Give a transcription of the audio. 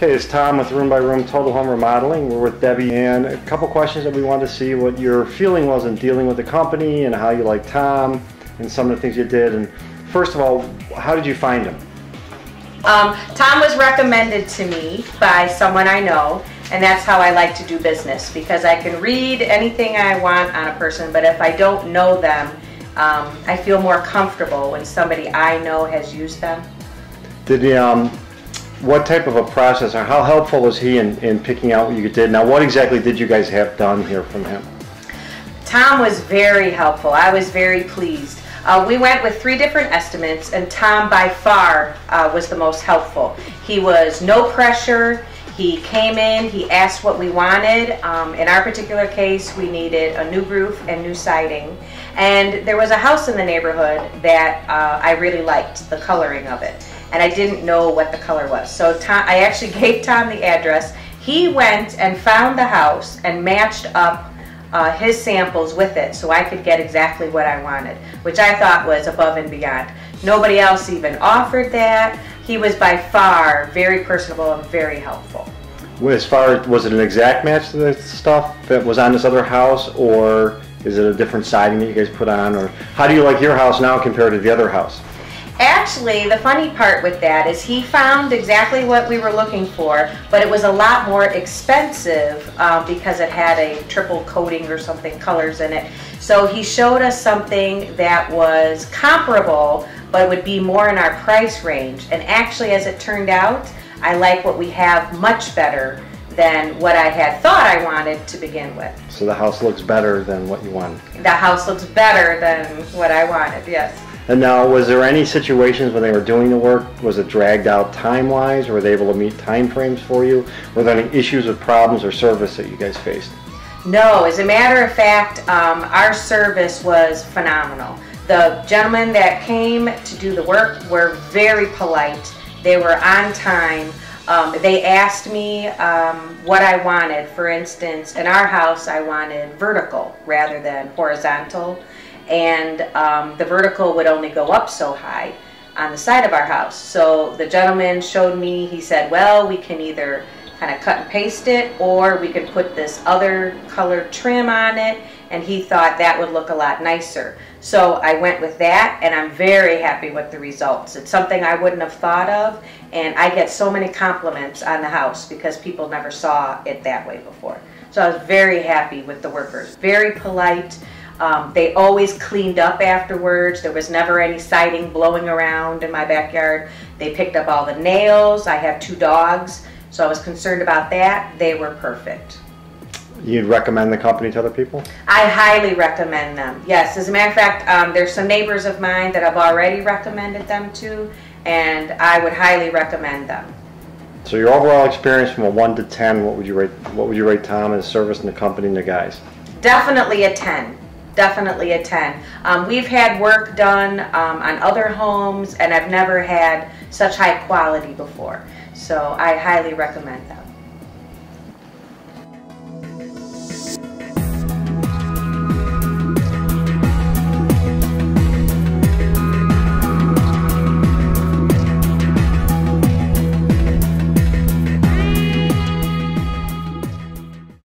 Okay, it's Tom with Room by Room Total Home Remodeling. We're with Debbie, and a couple questions that we wanted to see what your feeling was in dealing with the company and how you like Tom and some of the things you did. And first of all, how did you find him? Tom was recommended to me by someone I know, and that's how I like to do business, because I can read anything I want on a person, but if I don't know them, I feel more comfortable when somebody I know has used them. Did he, what type of a process, or how helpful was he in picking out what you did? Now, what exactly did you guys have done here from him? Tom was very helpful. I was very pleased. We went with 3 different estimates, and Tom by far was the most helpful. He was no pressure. He came in, he asked what we wanted. In our particular case, we needed a new roof and new siding. And there was a house in the neighborhood that I really liked, the coloring of it. And I didn't know what the color was. So I actually gave Tom the address. He went and found the house and matched up his samples with it so I could get exactly what I wanted, which I thought was above and beyond. Nobody else even offered that. He was by far very personable and very helpful. As far as, was it an exact match to the stuff that was on this other house, or is it a different siding that you guys put on, or how do you like your house now compared to the other house? Actually, the funny part with that is he found exactly what we were looking for, but it was a lot more expensive because it had a triple coating or something, colors in it. So he showed us something that was comparable, but would be more in our price range. And actually, as it turned out, I like what we have much better than what I had thought I wanted to begin with. So the house looks better than what you wanted? The house looks better than what I wanted, yes. And now, was there any situations when they were doing the work, was it dragged out time-wise, or were they able to meet time frames for you? Were there any issues with problems or service that you guys faced? No, as a matter of fact, our service was phenomenal. The gentlemen that came to do the work were very polite. They were on time. They asked me what I wanted. For instance, in our house, I wanted vertical rather than horizontal. And the vertical would only go up so high on the side of our house. So the gentleman showed me, he said, well, we can either kind of cut and paste it, or we could put this other colored trim on it, and he thought that would look a lot nicer. So I went with that, and I'm very happy with the results. It's something I wouldn't have thought of, and I get so many compliments on the house because people never saw it that way before. So I was very happy with the workers, very polite. They always cleaned up afterwards. There was never any siding blowing around in my backyard. They picked up all the nails. I have 2 dogs, so I was concerned about that. They were perfect. You'd recommend the company to other people? I highly recommend them, yes. As a matter of fact, there's some neighbors of mine that I've already recommended them to, and I would highly recommend them. So your overall experience from a 1 to 10, what would you rate Tom as service and the company and the guys? Definitely a 10. Definitely a 10. We've had work done on other homes, and I've never had such high quality before. So I highly recommend them.